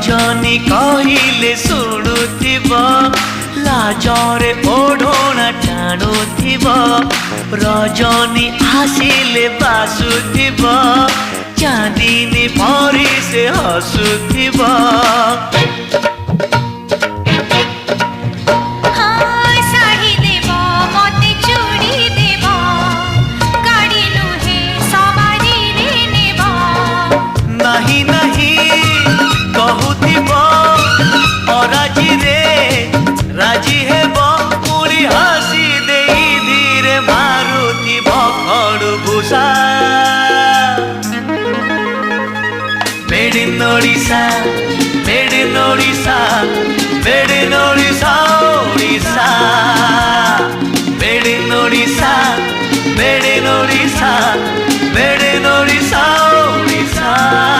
रजनी कहले शुणुथिब लाजरे ओढ़ना टाणुथिब रजनी आसिले बासुथिब चांदनी परी से हसुथिब नहीं नहीं कहूथिब अराजी रे राजी हेब पुरी हसी दे धीरे मारुथिब खड़भूषा made in Odisha made in Odisha made in Odisha Odisha made in Odisha